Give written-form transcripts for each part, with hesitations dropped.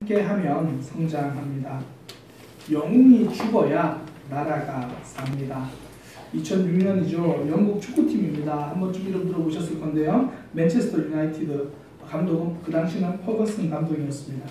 함께하면 성장합니다. 영웅이 죽어야 나라가 삽니다. 2006년이죠. 영국 축구팀입니다. 한 번쯤 이름 들어보셨을 건데요. 맨체스터 유나이티드 감독은 그 당시는 퍼거슨 감독이었습니다.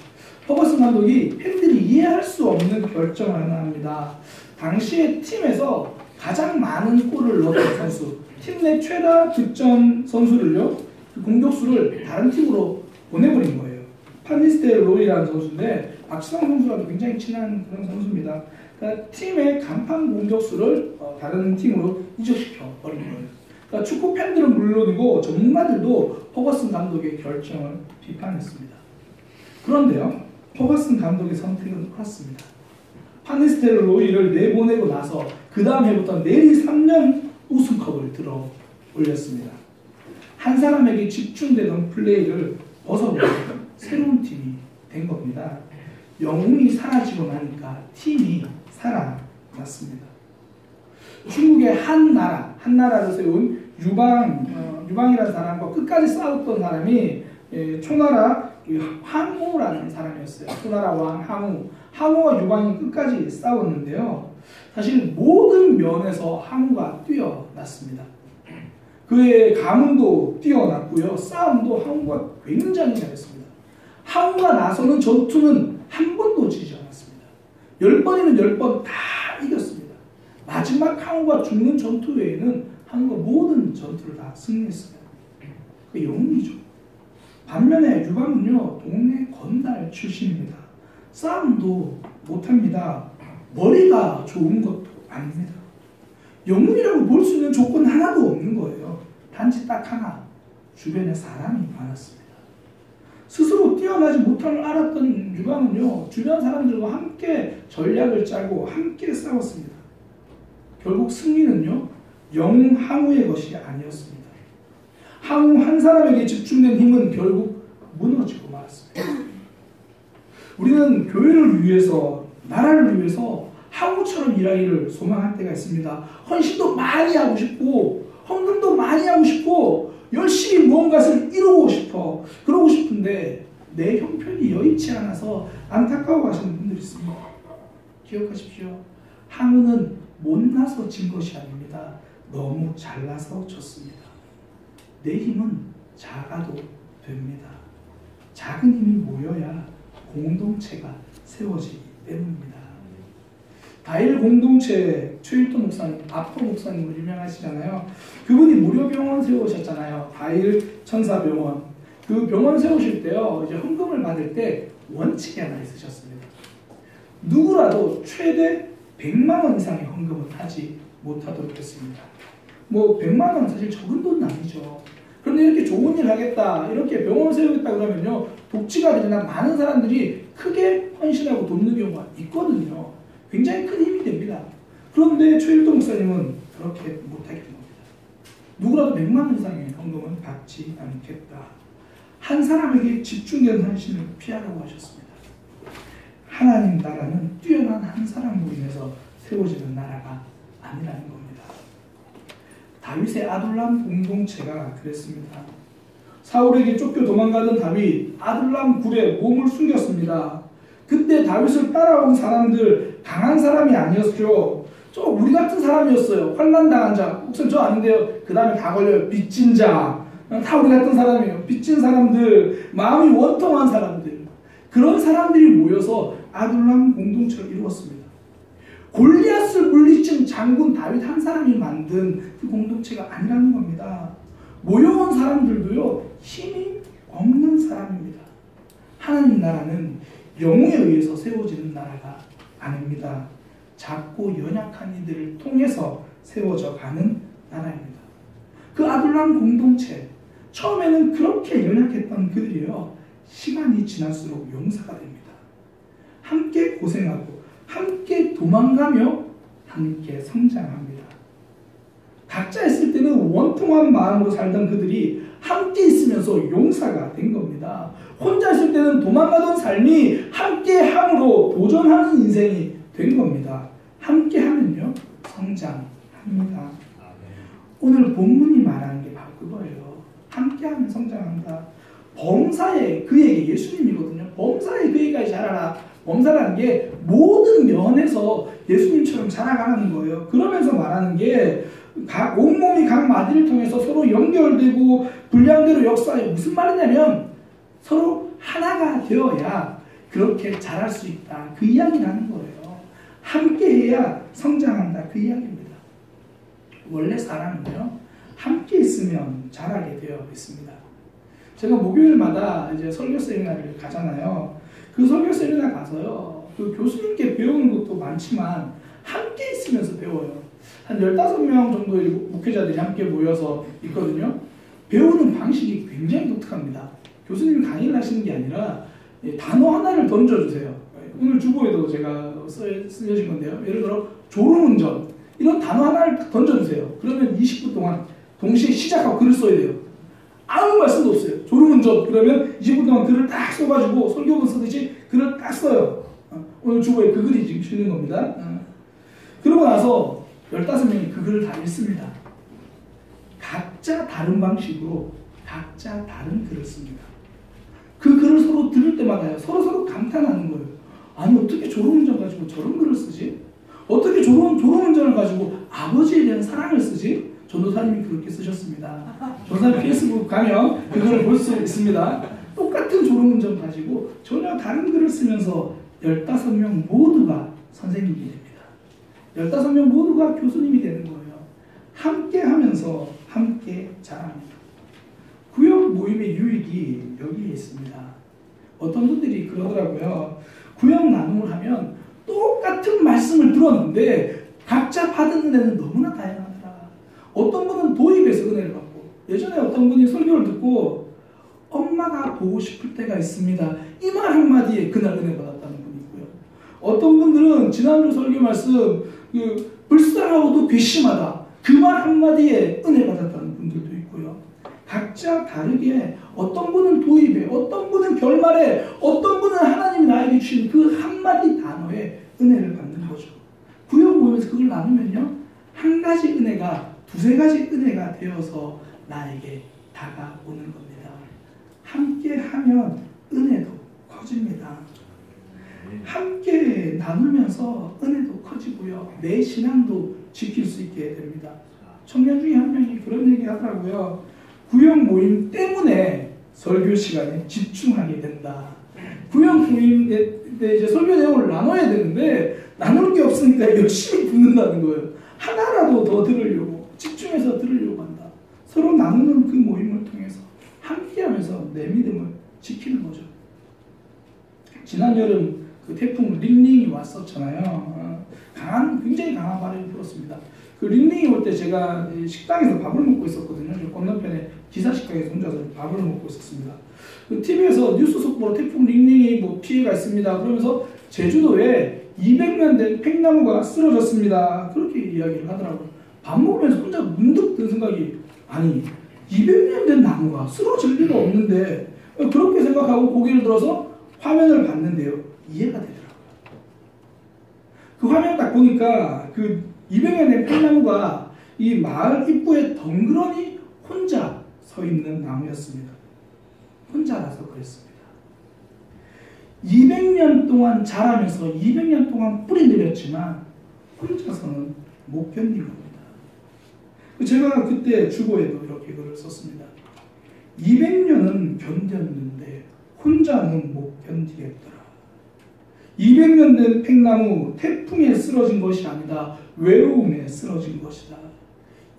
퍼거슨 감독이 팬들이 이해할 수 없는 결정을 하나 합니다. 당시에 팀에서 가장 많은 골을 넣었던 선수, 팀 내 최다 득점 선수를요, 그 공격수를 다른 팀으로 보내버린 거예요. 판니스텔 로이라는 선수인데 박지성 선수와도 굉장히 친한 그런 선수입니다. 그러니까 팀의 간판 공격수를 다른 팀으로 이적시켜 버린 거예요. 그러니까 축구 팬들은 물론이고 전문가들도 퍼거슨 감독의 결정을 비판했습니다. 그런데요, 퍼거슨 감독의 선택은 옳았습니다. 판니스텔 로이를 내보내고 나서 그 다음 해부터 내리 3년 우승컵을 들어 올렸습니다. 한 사람에게 집중되던 플레이를 벗어버리고 새로운 팀이 된 겁니다. 영웅이 사라지고 나니까 팀이 살아났습니다. 중국의 한 나라를 세운 유방이라는 사람과 끝까지 싸웠던 사람이 초나라 항우라는 사람이었어요. 초나라 왕 항우와 유방이 끝까지 싸웠는데요. 사실 모든 면에서 항우가 뛰어났습니다. 그의 가문도 뛰어났고요. 싸움도 항우가 굉장히 잘했습니다. 항우가 나서는 전투는 한 번도 지지 않았습니다. 10번이면 10번 다 이겼습니다. 마지막 항우가 죽는 전투 외에는 항우가 모든 전투를 다 승리했습니다. 그 영웅이죠. 반면에 유방은요, 동네 건달 출신입니다. 싸움도 못합니다. 머리가 좋은 것도 아닙니다. 영웅이라고 볼 수 있는 조건 하나도 없는 거예요. 단지 딱 하나, 주변에 사람이 많았습니다. 스스로 뛰어나지 못함을 알았던 유방은요, 주변 사람들과 함께 전략을 짜고 함께 싸웠습니다. 결국 승리는요, 영웅 항우의 것이 아니었습니다. 항우 한 사람에게 집중된 힘은 결국 무너지고 말았습니다. 우리는 교회를 위해서, 나라를 위해서 항우처럼 일하기를 소망할 때가 있습니다. 헌신도 많이 하고 싶고, 헌금도 많이 하고 싶고, 열심히 무언가를 이루고 싶어. 그러고 싶은데 내 형편이 여의치 않아서 안타까워 하시는 분들이 있습니다. 기억하십시오. 항우는 못나서 진 것이 아닙니다. 너무 잘나서 졌습니다. 내 힘은 작아도 됩니다. 작은 힘이 모여야 공동체가 세워지기 때문입니다. 다일 공동체 최일도 목사님, 아포 목사님으로 유명하시잖아요. 그분이 무료 병원 세우셨잖아요. 다일 천사병원. 그 병원 세우실 때요, 이제 헌금을 받을 때 원칙이 하나 있으셨습니다. 누구라도 최대 100만 원 이상의 헌금은 하지 못하도록 했습니다. 뭐 100만 원은 사실 적은 돈은 아니죠. 그런데 이렇게 좋은 일 하겠다, 이렇게 병원을 세우겠다 그러면요, 독지가 되나 많은 사람들이 크게 헌신하고 돕는 경우가 있거든요. 굉장히 큰 힘이 됩니다. 그런데 최일도 목사님은 그렇게 못하게 됩니다. 누구라도 100만 원 이상의 헌금은 받지 않겠다. 한 사람에게 집중된 헌신을 피하라고 하셨습니다. 하나님 나라는 뛰어난 한 사람으로 인해서 세워지는 나라가 아니라는 겁니다. 다윗의 아둘람 공동체가 그랬습니다. 사울에게 쫓겨 도망가던 다윗, 아둘람 굴에 몸을 숨겼습니다. 그때 다윗을 따라온 사람들, 강한 사람이 아니었죠. 저 우리 같은 사람이었어요. 환난 당한 자. 목사님 저 아닌데요. 그 다음에 다 걸려요. 빚진 자. 다 우리 같은 사람이에요. 빚진 사람들, 마음이 원통한 사람들. 그런 사람들이 모여서 아둘람 공동체를 이루었습니다. 골리앗을 물리친 장군 다윗 한 사람이 만든 그 공동체가 아니라는 겁니다. 모여온 사람들도요, 힘이 없는 사람입니다. 하나님 나라는 영웅에 의해서 세워지는 나라가 아닙니다. 작고 연약한 이들을 통해서 세워져 가는 나라입니다. 그 아둘람 공동체, 처음에는 그렇게 연약했던 그들이요, 시간이 지날수록 용사가 됩니다. 함께 고생하고 함께 도망가며 함께 성장합니다. 각자 있을 때는 원통한 마음으로 살던 그들이 함께 있으면서 용사가 된 겁니다. 혼자 있을 때는 도망가던 삶이 함께 함으로 도전하는 인생이 된 겁니다. 함께 하면요, 성장합니다. 오늘 본문이 말하는 게 바로 그거예요. 함께 하면 성장한다. 범사에 그에게, 예수님이거든요. 범사에 그에게 잘 범사라는 게 모든 면에서 예수님처럼 자라가는 거예요. 그러면서 말하는 게 온몸이 각 마디를 통해서 서로 연결되고 분량대로 역사해. 무슨 말이냐면 서로 하나가 되어야 그렇게 자랄 수 있다. 그 이야기를 하는 거예요. 함께해야 성장한다. 그 이야기입니다. 원래 사람은요, 함께 있으면 자라게 되어 있습니다. 제가 목요일마다 이제 설교 세미나를 가잖아요. 그 설교 세미나 가서요, 그 교수님께 배우는 것도 많지만 함께 있으면서 배워요. 한 15명 정도의 목회자들이 함께 모여서 있거든요. 배우는 방식이 굉장히 독특합니다. 교수님이 강의를 하시는 게 아니라 단어 하나를 던져주세요. 오늘 주보에도 제가 쓰여진 건데요. 예를 들어 졸음운전 이런 단어 하나를 던져주세요. 그러면 20분 동안 동시에 시작하고 글을 써야 돼요. 아무 말씀도 없어요. 졸음운전 그러면 20분 동안 글을 딱 써가지고 설교문 쓰듯이 글을 딱 써요. 오늘 주보에 그 글이 지금 실린 겁니다. 그러고 나서 15명이 그 글을 다 읽습니다. 각자 다른 방식으로 각자 다른 글을 씁니다. 그 글을 서로 들을 때마다요, 서로 감탄하는 거예요. 아니 어떻게 졸음운전 가지고 저런 글을 쓰지? 어떻게 졸음운전을 가지고 아버지에 대한 사랑을 쓰지? 전도사님이 그렇게 쓰셨습니다. 전도사님 페이스북 가면 그걸 볼 수 있습니다. 똑같은 졸음운전 가지고 전혀 다른 글을 쓰면서 15명 모두가 선생님이 됩니다. 15명 모두가 교수님이 되는 거예요. 함께 하면서 함께 자랍니다. 구역 모임의 유익이 여기에 있습니다. 어떤 분들이 그러더라고요. 구역 나눔을 하면 똑같은 말씀을 들었는데 각자 받은 은혜는 너무나 다양하더라. 어떤 분은 도입에서 은혜를 받고, 예전에 어떤 분이 설교를 듣고 엄마가 보고 싶을 때가 있습니다. 이 말 한마디에 그날 은혜 받았다는 분이 있고요. 어떤 분들은 지난주 설교 말씀 불쌍하고도 괘씸하다. 그 말 한마디에 은혜 받았다는 분들도 있고요. 각자 다르게 어떤 분은 도입에, 어떤 분은 결말에, 어떤 분은 하나님이 나에게 주신 그 한마디 단어에 은혜를 받는 거죠. 구역 모임에서 그걸 나누면요, 한 가지 은혜가 두세 가지 은혜가 되어서 나에게 다가오는 겁니다. 함께 하면 은혜도 커집니다. 함께 나누면서 은혜도 커지고요, 내 신앙도 지킬 수 있게 됩니다. 청년 중에 한 명이 그런 얘기 하더라고요. 구역 모임 때문에 설교 시간에 집중하게 된다. 구역 모임 때 이제 설교 내용을 나눠야 되는데 나눌 게 없으니까 열심히 듣는다는 거예요. 하나라도 더 들으려고, 집중해서 들으려고 한다. 서로 나누는 그 모임을 통해서 함께하면서 내 믿음을 지키는 거죠. 지난 여름 그 태풍 링링이 왔었잖아요. 굉장히 강한 바람이 불었습니다. 그 링링이 올 때 제가 식당에서 밥을 먹고 있었거든요. 건너편에 기사식당에서 혼자서 밥을 먹고 있었습니다. 그 TV에서 뉴스 속보로 태풍 링링이 뭐 피해가 있습니다. 그러면서 제주도에 200년 된 팽나무가 쓰러졌습니다. 그렇게 이야기를 하더라고요. 밥 먹으면서 혼자 문득 든 생각이, 아니 200년 된 나무가 쓰러질 리가 없는데, 그렇게 생각하고 고개를 들어서 화면을 봤는데요, 이해가 되더라고요. 그 화면 딱 보니까 그 200년 된 팽나무가 이 마을 입구에 덩그러니 혼자 서 있는 나무였습니다. 혼자라서 그랬습니다. 200년 동안 자라면서 200년 동안 뿌리 내렸지만 혼자서는 못 견딘 겁니다. 제가 그때 주보에도 이렇게 글을 썼습니다. 200년은 견뎠는데 혼자는 못 견디겠더라. 200년 된 팽나무, 태풍에 쓰러진 것이 아니다. 외로움에 쓰러진 것이다.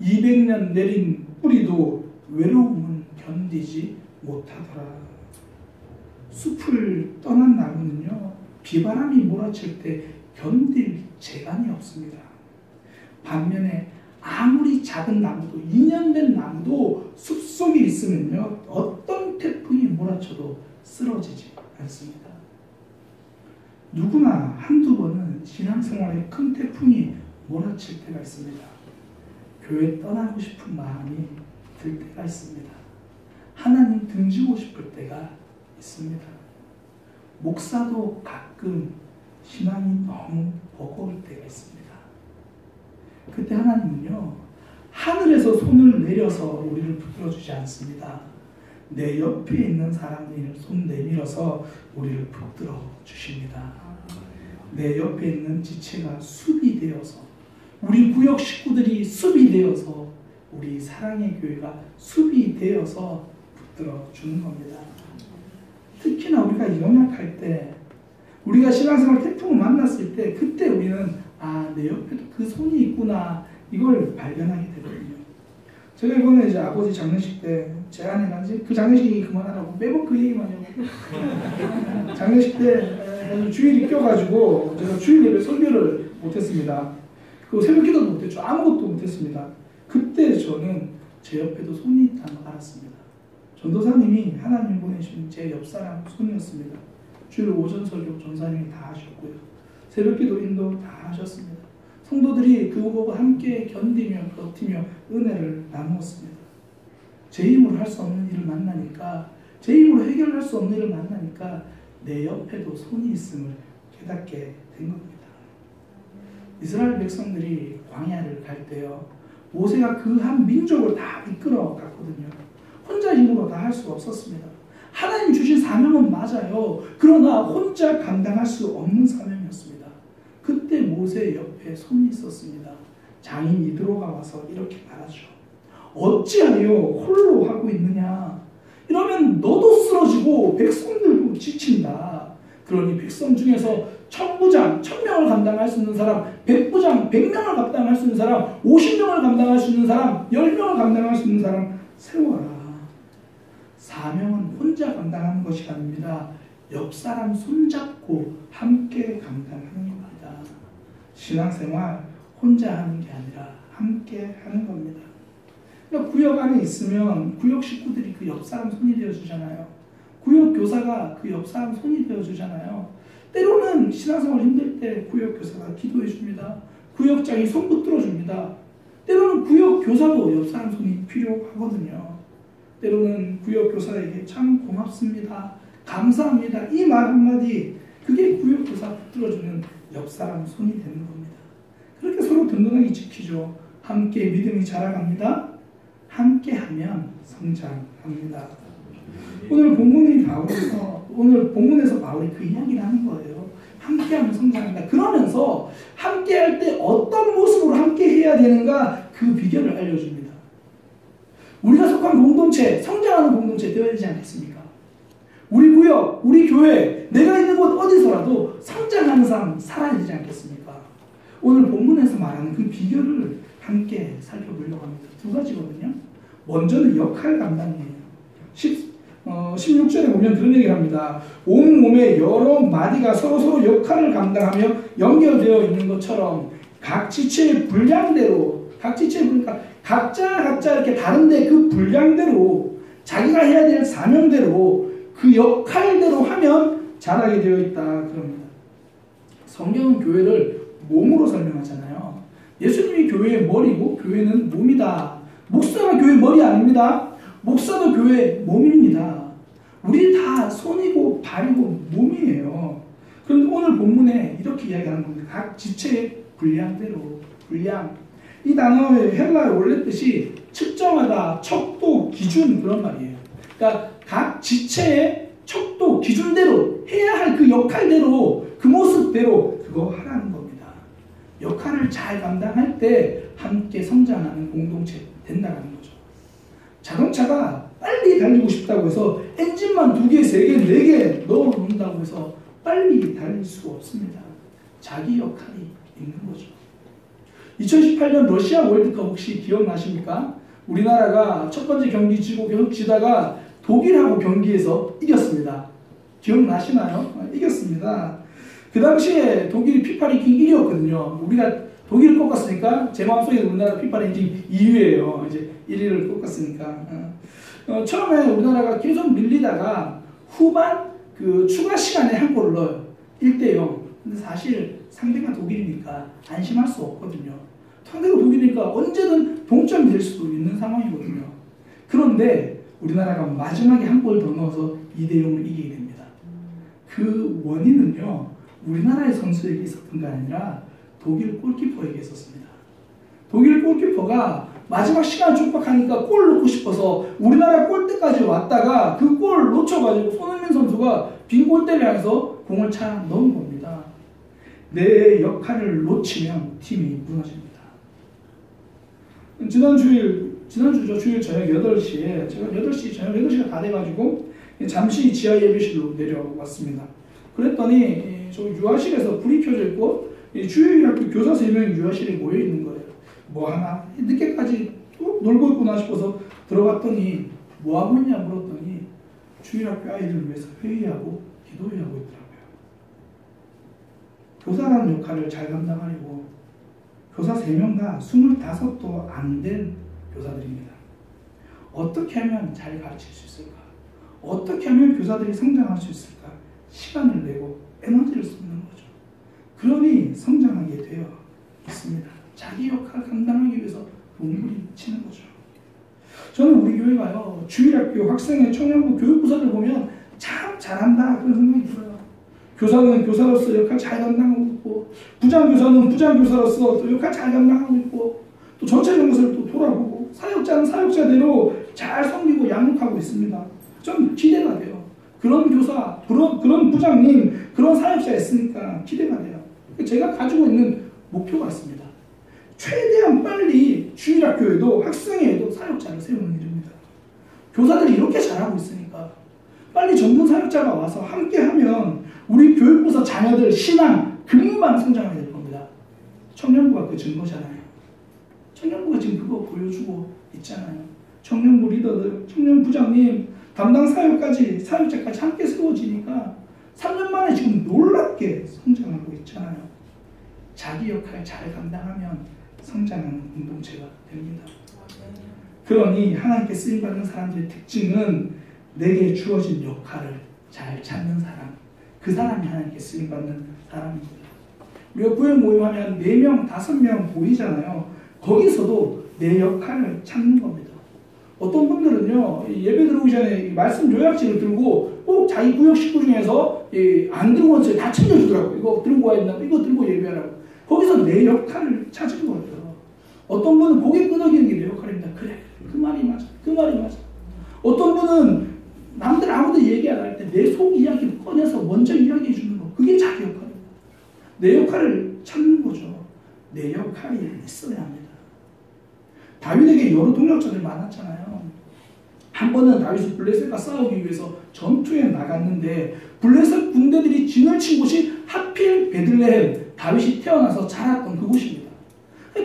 200년 내린 뿌리도 외로움은 견디지 못하더라. 숲을 떠난 나무는요, 비바람이 몰아칠 때 견딜 재간이 없습니다. 반면에 아무리 작은 나무도, 2년 된 나무도 숲속에 있으면요, 어떤 태풍이 몰아쳐도 쓰러지지 않습니다. 누구나 한두 번은 신앙생활에 큰 태풍이 몰아칠 때가 있습니다. 교회 떠나고 싶은 마음이 들 때가 있습니다. 하나님 등지고 싶을 때가 있습니다. 목사도 가끔 신앙이 너무 버거울 때가 있습니다. 그때 하나님은요, 하늘에서 손을 내려서 우리를 붙들어주지 않습니다. 내 옆에 있는 사람이 손 내밀어서 우리를 붙들어 주십니다. 내 옆에 있는 지체가 숲이 되어서, 우리 구역 식구들이 숲이 되어서, 우리 사랑의 교회가 숲이 되어서 붙들어 주는 겁니다. 특히나 우리가 연약할 때, 우리가 신앙생활 태풍을 만났을 때, 그때 우리는 내 옆에도 그 손이 있구나, 이걸 발견하게 되거든요. 제가 이번에 이제 아버지 장례식 때 제 아내가 이제 그 장례식 얘기 그만하라고 매번 그 얘기만 해요. 장례식 때 주일이 껴가지고 제가 주일 예배 설교를 못했습니다. 그 새벽 기도도 못했죠. 아무것도 못했습니다. 그때 저는 제 옆에도 손이 있다는 걸 알았습니다. 전도사님이 하나님 보내신 제 옆사람 손이었습니다. 주일 오전 설교 전사님이 다 하셨고요. 새벽 기도 인도 다 하셨습니다. 성도들이 그거보고 함께 견디며 버티며 은혜를 나누었습니다. 제 힘으로 할 수 없는 일을 만나니까, 제 힘으로 해결할 수 없는 일을 만나니까 내 옆에도 손이 있음을 깨닫게 된 겁니다. 이스라엘 백성들이 광야를 갈 때요, 모세가 그 한 민족을 다 이끌어 갔거든요. 혼자 힘으로 다 할 수가 없었습니다. 하나님 주신 사명은 맞아요. 그러나 혼자 감당할 수 없는 사명이었습니다. 그때 모세 옆에 손이 있었습니다. 장인 이드로가 와서 이렇게 말하죠. 어찌하여 홀로 하고 있느냐? 이러면 너도 쓰러지고 백성들도 지친다. 그러니 백성 중에서 1000부장, 1000명을 감당할 수 있는 사람, 100부장, 100명을 감당할 수 있는 사람, 50명을 감당할 수 있는 사람, 10명을 감당할 수 있는 사람 세워라. 사명은 혼자 감당하는 것이 아닙니다. 옆 사람 손잡고 함께 감당하는 겁니다. 신앙생활 혼자 하는 게 아니라 함께 하는 겁니다. 그러니까 구역 안에 있으면 구역 식구들이 그 옆 사람 손이 되어주잖아요. 구역 교사가 그 옆 사람 손이 되어주잖아요. 때로는 신앙생활 힘들 때 구역 교사가 기도해 줍니다. 구역장이 손 붙들어 줍니다. 때로는 구역 교사도 옆 사람 손이 필요하거든요. 때로는 구역 교사에게 참 고맙습니다, 감사합니다, 이 말 한마디, 그게 구역 교사 붙들어주는 옆 사람 손이 되는 겁니다. 그렇게 서로 든든하게 지키죠. 함께 믿음이 자라갑니다. 함께하면 성장합니다. 오늘 본문에서 바울이 그 이야기를 하는 거예요. 함께하면 성장합니다. 그러면서 함께할 때 어떤 모습으로 함께해야 되는가, 그 비결을 알려줍니다. 우리가 속한 공동체, 성장하는 공동체 되어야 되지 않겠습니까? 우리 구역, 우리 교회, 내가 있는 곳 어디서라도 성장하는 삶 살아야 되지 않겠습니까? 오늘 본문에서 말하는 그 비결을 함께 살펴보려고 합니다. 두 가지거든요. 먼저는 역할 감당이에요. 16절에 보면 그런 얘기를 합니다. 온 몸의 여러 마디가 서로 역할을 감당하며 연결되어 있는 것처럼 각 지체의 분량대로, 그러니까 각자 이렇게 다른데 그 분량대로, 자기가 해야 될 사명대로, 그 역할대로 하면 잘하게 되어 있다 그럽니다. 성경은 교회를 몸으로 설명하잖아요. 예수님이 교회의 머리고 교회는 몸이다. 목사가 교회 머리 아닙니다. 목사도 교회 몸입니다. 우리 다 손이고 발이고 몸이에요. 그런데 오늘 본문에 이렇게 이야기하는 겁니다. 각 지체의 분량대로, 분량. 이 단어의 헬라의 원래 뜻이 측정하다, 척도, 기준, 그런 말이에요. 그러니까 각 지체의 척도, 기준대로 해야 할 그 역할대로, 그 모습대로 그거 하라는 겁니다. 역할을 잘 감당할 때 함께 성장하는 공동체 된다는 거죠. 자동차가 빨리 달리고 싶다고 해서 엔진만 2개, 3개, 4개 넣어놓는다고 해서 빨리 달릴 수가 없습니다. 자기 역할이 있는 거죠. 2018년 러시아 월드컵 혹시 기억나십니까? 우리나라가 첫 번째 경기 지고 계속 지다가 독일하고 경기에서 이겼습니다. 기억나시나요? 이겼습니다. 그 당시에 독일이 피파 랭킹 1위였거든요. 우리가 독일을 꺾었으니까 제 마음속에 우리나라 피파 랭킹 2위예요. 이제 1위를 꺾었으니까. 처음에 우리나라가 계속 밀리다가 후반 그 추가 시간에 한 골을 넣어요. 1대0. 근데 사실 상대가 독일이니까 안심할 수 없거든요. 상대가 독일이니까 언제든 동점이 될 수도 있는 상황이거든요. 그런데 우리나라가 마지막에 한 골 더 넣어서 2대0으로 이기게 됩니다. 그 원인은요, 우리나라의 선수에게 있었던 게 아니라 독일 골키퍼에게 있었습니다. 독일 골키퍼가 마지막 시간 촉박하니까 골 넣고 싶어서 우리나라 골대까지 왔다가 그 골 놓쳐가지고 손흥민 선수가 빈 골대를 향해서 공을 차 넣은 겁니다. 내 역할을 놓치면 팀이 무너집니다. 지난주죠. 주일 저녁 8시에 제가 8시 저녁 8시가 다 돼가지고 잠시 지하 예배실로 내려왔습니다. 그랬더니 저 유아실에서 불이 켜져 있고 주일학교 교사 3명이 유아실에 모여 있는 거예요. 뭐 하나 늦게까지 또 놀고 있구나 싶어서 들어갔더니 뭐 하고 있냐 물었더니 주일학교 아이들을 위해서 회의하고 기도회하고 있더라고요. 교사라는 역할을 잘 감당하려고 교사 3명 다 25도 안 된 교사들입니다. 어떻게 하면 잘 가르칠 수 있을까? 어떻게 하면 교사들이 성장할 수 있을까? 시간을 내고 에너지를 쏟는 거죠. 그러니 성장하게 되어 있습니다. 자기 역할을 감당하기 위해서 몸부림 치는 거죠. 저는 우리 교회가요, 주일학교 학생회 청년부 교육부서를 보면 참 잘한다 그런 생각이 들어요. 교사는 교사로서 역할 잘 감당하고 있고, 부장교사는 부장교사로서 또 역할 잘 감당하고 있고, 또 전체적인 것을 또 돌아보고, 사역자는 사역자대로 잘 섬기고 양육하고 있습니다. 좀 기대가 돼요. 그런 교사, 그런 부장님, 그런 사역자 있으니까 기대가 돼요. 제가 가지고 있는 목표가 있습니다. 최대한 빨리 주일학교에도 학생회에도 사역자를 세우는 일입니다. 교사들이 이렇게 잘하고 있으니까 빨리 전문 사역자가 와서 함께하면 우리 교육부서 자녀들 신앙 금방 성장하게 될 겁니다. 청년부가 그 증거잖아요. 청년부가 지금 그거 보여주고 있잖아요. 청년부 리더들, 청년부장님, 담당 사역자까지 함께 세워지니까 3년 만에 지금 놀랍게 성장하고 있잖아요. 자기 역할 잘 감당하면 성장하는 공동체가 됩니다. 그러니 하나님께 쓰임받는 사람들의 특징은 내게 주어진 역할을 잘 찾는 사람, 그 사람이 하나님께 쓰임받는 사람입니다. 우리가 구역 모임하면 4명, 5명 보이잖아요. 거기서도 내 역할을 찾는 겁니다. 어떤 분들은요, 예배 들어오기 전에 말씀 요약지를 들고 꼭 자기 구역 식구 중에서 안 들고 왔어요. 다 챙겨주더라고요. 이거 들고 와야 된다고, 이거 들고 예배하라고. 거기서 내 역할을 찾은 거예요. 어떤 분은 고개 끄덕이는 게 내 역할입니다. 그래, 그 말이 맞아. 그 말이 맞아. 어떤 분은 남들 아무도 얘기 안 할 때 내 속 이야기를 꺼내서 먼저 이야기해 주는 거. 그게 자기 역할입니다. 내 역할을 찾는 거죠. 내 역할이 있어야 합니다. 다윗에게 여러 동력자들이 많았잖아요. 한 번은 다윗이 블레셋과 싸우기 위해서 전투에 나갔는데 블레셋 군대들이 진을 친 곳이 하필 베들레헴, 다윗이 태어나서 자랐던 그곳입니다.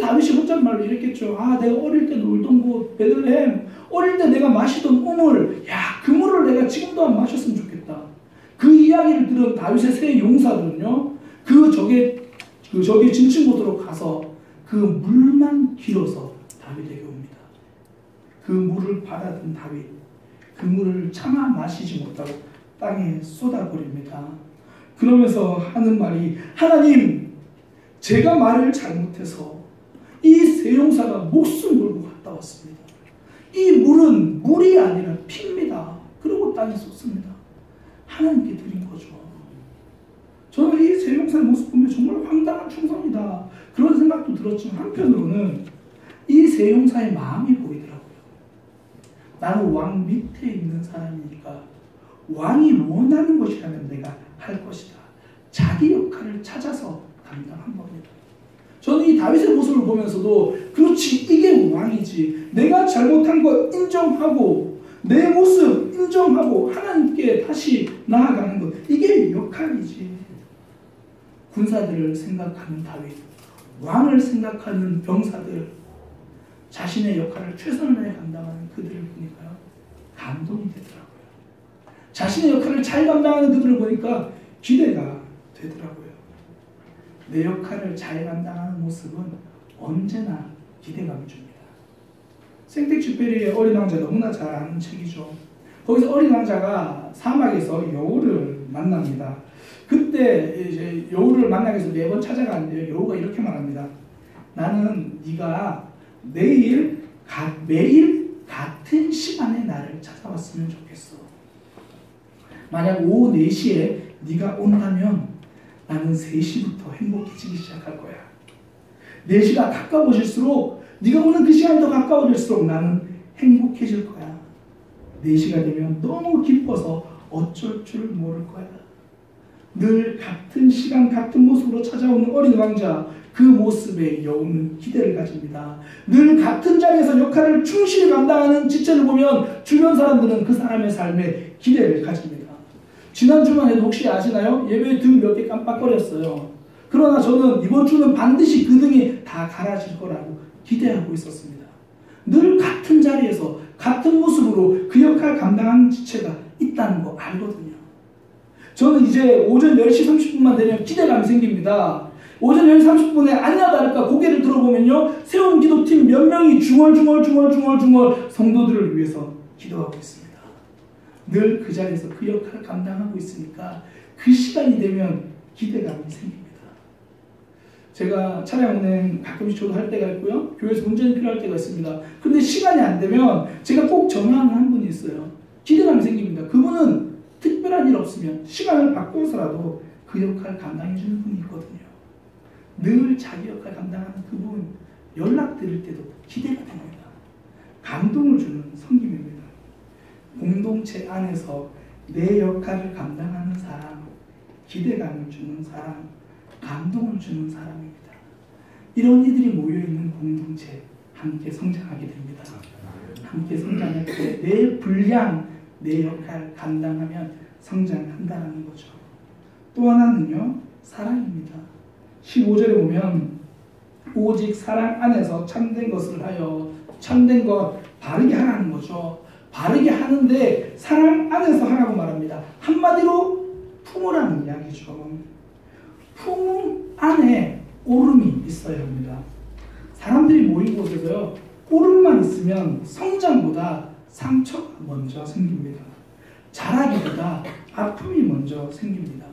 다윗이 혼잣말로 이랬겠죠. 아, 내가 어릴 때 놀던 곳 베들레헴, 어릴 때 내가 마시던 우물, 야, 그 물을 내가 지금도 안 마셨으면 좋겠다. 그 이야기를 들은 다윗의 세 용사들은요, 저기 진친 곳으로 가서 그 물만 길어서 다윗에게 옵니다. 그 물을 받아든 다윗, 그 물을 차마 마시지 못하고 땅에 쏟아버립니다. 그러면서 하는 말이, 하나님, 제가 말을 잘못해서 이 세 용사가 목숨 걸고 갔다 왔습니다. 이 물은 물이 아니라 피입니다. 그리고 땅에 쏟습니다. 하나님께 드린 거죠. 저는 이 세 용사의 모습 보면 정말 황당한 충성이다, 그런 생각도 들었지만 한편으로는 이 세 용사의 마음이 보이더라고요. 나는 왕 밑에 있는 사람이니까 왕이 원하는 것이라면 내가 할 것이다. 자기 역할을 찾아서 감당한 겁니다. 저는 이 다윗의 모습을 보면서도 그렇지, 이게 왕이지. 내가 잘못한 거 인정하고 내 모습 인정하고 하나님께 다시 나아가는 것, 이게 역할이지. 군사들을 생각하는 다윗, 왕을 생각하는 병사들, 자신의 역할을 최선을 다해 감당하는 그들을 보니까요, 감동이 되더라고요. 자신의 역할을 잘 감당하는 그들을 보니까 기대가 되더라고요. 내 역할을 잘 감당하는 모습은 언제나 기대감을 줍니다. 생텍쥐페리의 어린 왕자, 너무나 잘 아는 책이죠. 거기서 어린 왕자가 사막에서 여우를 만납니다. 그때 이제 여우를 만나기 위해서 매번 찾아가는데요, 여우가 이렇게 말합니다. 나는 네가 매일 같은 시간에 나를 찾아왔으면 좋겠어. 만약 오후 4시에 네가 온다면 나는 3시부터 행복해지기 시작할 거야. 내 시가 가까워질수록 네가 오는 그 시간이 더 가까워질수록 나는 행복해질 거야. 4시가 되면 너무 기뻐서 어쩔 줄 모를 거야. 늘 같은 시간 같은 모습으로 찾아오는 어린 왕자, 그 모습에 여우는 기대를 가집니다. 늘 같은 자리에서 역할을 충실히 감당하는 지체를 보면 주변 사람들은 그 사람의 삶에 기대를 가집니다. 지난 주말에도 혹시 아시나요? 예배 등 몇 개 깜빡거렸어요. 그러나 저는 이번 주는 반드시 그 등이 다 갈아질 거라고 기대하고 있었습니다. 늘 같은 자리에서 같은 모습으로 그 역할을 감당하는 지체가 있다는 거 알거든요. 저는 이제 오전 10시 30분만 되면 기대감이 생깁니다. 오전 10시 30분에 아니나 다를까 고개를 들어보면요, 세운 기도팀 몇 명이 중얼중얼 성도들을 위해서 기도하고 있습니다. 늘 그 자리에서 그 역할을 감당하고 있으니까 그 시간이 되면 기대감이 생깁니다. 제가 차량 운행 가끔씩 저도 할 때가 있고요, 교회에서 운전이 필요할 때가 있습니다. 근데 시간이 안 되면 제가 꼭 전화하는 한 분이 있어요. 기대감이 생깁니다. 그분은 특별한 일 없으면 시간을 바꿔서라도 그 역할을 감당해주는 분이 있거든요. 늘 자기 역할을 감당하는 그분 연락드릴 때도 기대가 됩니다. 감동을 주는 섬김입니다. 공동체 안에서 내 역할을 감당하는 사람, 기대감을 주는 사람, 감동을 주는 사람입니다. 이런 이들이 모여있는 공동체, 함께 성장하게 됩니다. 함께 성장할 때 내 분량, 내 역할 감당하면 성장한다는 거죠. 또 하나는요, 사랑입니다. 15절에 보면 오직 사랑 안에서 참된 것을 하여, 참된 것 바르게 하라는 거죠. 바르게 하는데 사랑 안에서 하라고 말합니다. 한마디로 품으라는 이야기죠. 품 안에 오름이 있어야 합니다. 사람들이 모인 곳에서요, 오름만 있으면 성장보다 상처가 먼저 생깁니다. 자라기보다 아픔이 먼저 생깁니다.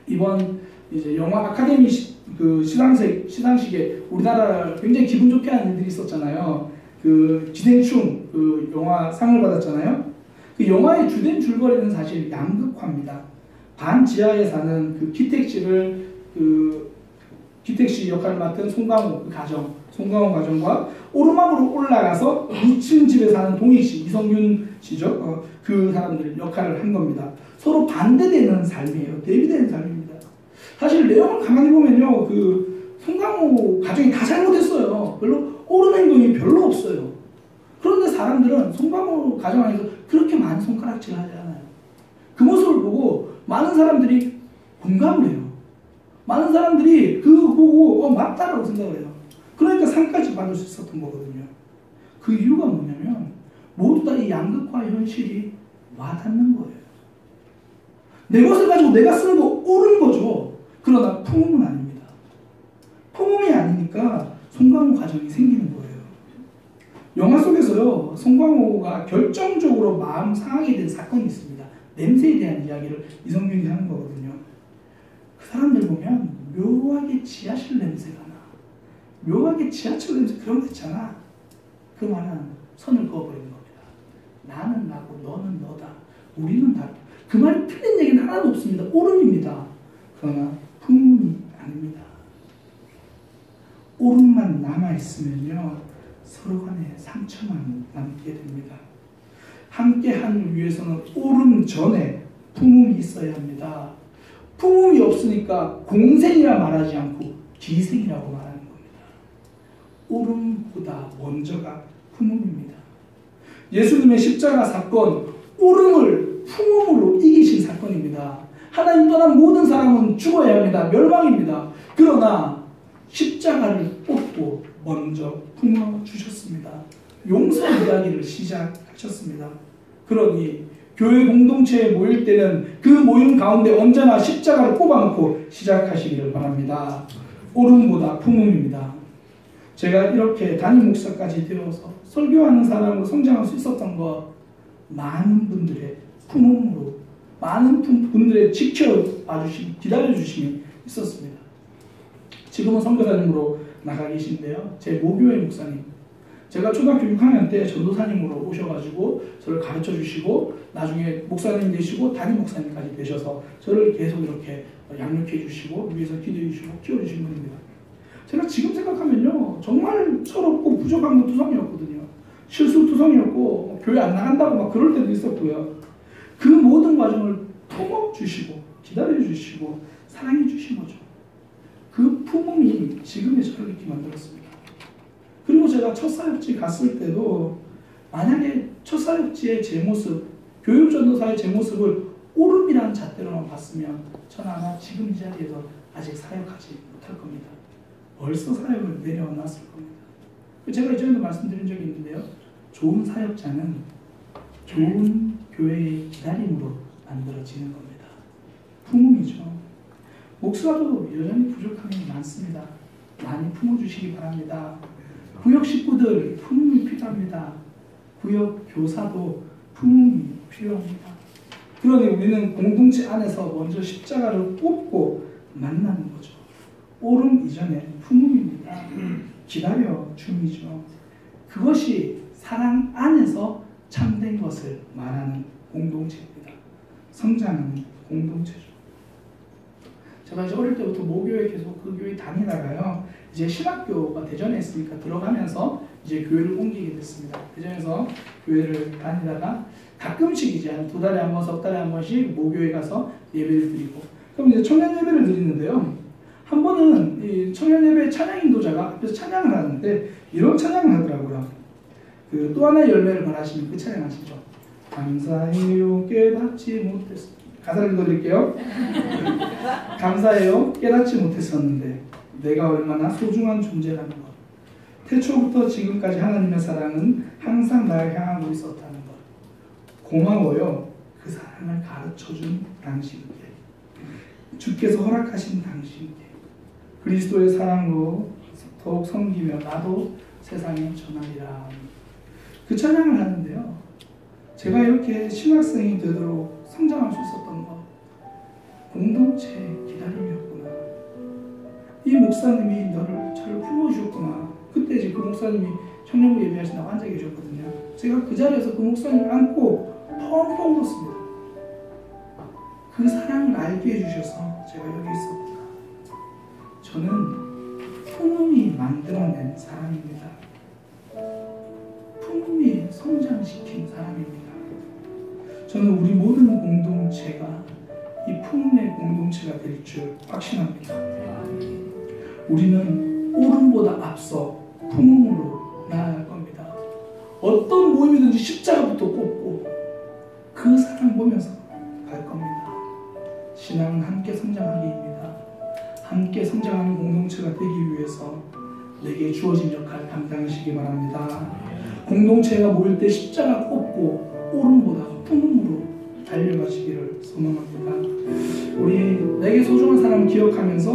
이번 이제 영화 아카데미 시상식에 우리나라 굉장히 기분 좋게 하는 일들이 있었잖아요. 그 기생충 그 영화 상을 받았잖아요. 그 영화의 주된 줄거리는 사실 양극화입니다. 반지하에 사는 그 기택씨 역할을 맡은 송강호 가정과 오르막으로 올라가서 2층 집에 사는 동익씨, 이성균 씨죠. 그 사람들 역할을 한 겁니다. 서로 반대되는 삶이에요. 대비되는 삶입니다. 사실 내용을 가만히 보면요, 그 송강호 가정이 다 잘못했어요. 별로 옳은 행동이 별로 없어요. 그런데 사람들은 송강호 가정 안에서 그렇게 많은 손가락질을 하지 않아요. 그 모습을 보고 많은 사람들이 공감을 해요. 많은 사람들이 그거 보고 맞다라고 생각을 해요. 그러니까 상까지 받을 수 있었던 거거든요. 그 이유가 뭐냐면 모두 다 이 양극화 현실이 와닿는 거예요. 내 것을 가지고 내가 쓰는 거 옳은 거죠. 그러나 품음은 아닙니다. 품음이 아니니까 송강호 가정이 생기는 거예요. 영화 속에서요, 송강호가 결정적으로 마음 상하게 된 사건이 있습니다. 냄새에 대한 이야기를 이성균이 하는 거거든요. 그 사람들 보면 묘하게 지하실 냄새가 나. 묘하게 지하철 냄새 그런 거 있잖아. 그 말은 선을 그어버리는 겁니다. 나는 나고 너는 너다. 우리는 다르다. 그 말이 틀린 얘기는 하나도 없습니다. 옳음입니다. 그러나 품음이 아닙니다. 옳음만 남아있으면요, 서로 간에 상처만 남게 됩니다. 함께하는 위해서는 옳음 전에 품음이 있어야 합니다. 품음이 없으니까 공생이라 말하지 않고 기생이라고 말하는 겁니다. 옳음보다 먼저가 품음입니다. 예수님의 십자가 사건, 옳음을 품음으로 이기신 사건입니다. 하나님 떠난 모든 사람은 죽어야 합니다. 멸망입니다. 그러나 십자가를 뽑고 먼저 품어주셨습니다. 용서 이야기를 시작하셨습니다. 그러니 교회 공동체에 모일 때는 그 모임 가운데 언제나 십자가를 뽑아놓고 시작하시기를 바랍니다. 옳음보다 품음입니다. 제가 이렇게 담임 목사까지 되어서 설교하는 사람으로 성장할 수 있었던 것, 많은 분들의 품음으로, 많은 분들의 지켜봐주심, 기다려주심이 있었습니다. 지금은 선교사님으로 나가 계신데요, 제 모교회 목사님, 제가 초등학교 6학년 때 전도사님으로 오셔가지고 저를 가르쳐 주시고 나중에 목사님 되시고 담임 목사님까지 되셔서 저를 계속 이렇게 양육해 주시고 위해서 기도해 주시고 키워주신 분입니다. 제가 지금 생각하면요, 정말 철없고 부족한 거 투성이었거든요. 실수 투성이었고 교회 안 나간다고 막 그럴 때도 있었고요. 그 모든 과정을 품어주시고 기다려주시고 사랑해주신 거죠. 그 품음이 지금의 저를 이렇게 만들었습니다. 그리고 제가 첫 사역지 갔을 때도 만약에 첫 사역지의 제 모습, 교육전도사의 제 모습을 오름이라는 잣대로만 봤으면 저는 아마 지금 이 자리에서 아직 사역하지 못할 겁니다. 벌써 사역을 내려놨을 겁니다. 제가 이전에도 말씀드린 적이 있는데요. 좋은 사역자는 좋은 교회의 기다림으로 만들어지는 겁니다. 품음이죠. 목사도 여전히 부족함이 많습니다. 많이 품어주시기 바랍니다. 구역 식구들 품음이 필요합니다. 구역 교사도 품음이 필요합니다. 그러니 우리는 공동체 안에서 먼저 십자가를 뽑고 만나는 거죠. 오름 이전에 품음입니다. 기다려줌이죠. 그것이 사랑 안에서 참된 것을 말하는 공동체입니다. 성장하는 공동체죠. 제가 이제 어릴 때부터 모교에 계속 그 교회 다니다가요. 이제 신학교가 대전에 있으니까 들어가면서 이제 교회를 옮기게 됐습니다. 대전에서 교회를 다니다가 가끔씩 이제 한 2달에 한 번, 석 달에 한 번씩 모교에 가서 예배를 드리고, 그럼 이제 청년 예배를 드리는데요. 한 번은 이 청년 예배 찬양 인도자가 앞에서 찬양을 하는데 이런 찬양을 하더라고요. 그 또 하나의 열매를 바라시는 그 찬양 아시죠? 감사해요 깨닫지 못했습니다. 가사를 읽어드릴게요. 감사해요 깨닫지 못했었는데 내가 얼마나 소중한 존재라는 것. 태초부터 지금까지 하나님의 사랑은 항상 날 향하고 있었다는 것. 고마워요 그 사랑을 가르쳐준 당신께, 주께서 허락하신 당신께. 그리스도의 사랑으로 더욱 섬기며 나도 세상에 전하리라. 그 찬양을 하는데요. 제가 이렇게 신학생이 되도록 성장할 수 있었던 것, 공동체 기다림이었구나. 이 목사님이 저를 품어주셨구나. 그때 이제 그 목사님이 청년부 예배하신다고 앉아 계셨거든요. 제가 그 자리에서 그 목사님을 안고 펑펑 울었습니다. 그 사랑을 알게 해주셔서 제가 여기 있었구나. 저는 품음이 만들어낸 사람입니다. 품음이 성장시킨 사람입니다. 저는 우리 모든 공동체가 이 품음의 공동체가 될 줄 확신합니다. 우리는 오름보다 앞서 품음으로 나아갈 겁니다. 어떤 모임이든지 십자가부터 꽂고 그 사랑 보면서 갈 겁니다. 신앙은 함께 성장하기입니다. 함께 성장하는 공동체가 되기 위해서 내게 주어진 역할 감당하시기 바랍니다. 공동체가 모일 때 십자가 꽂고 오름보다 품음으로 달려가시기를 소망합니다. 우리 내게 소중한 사람 기억하면서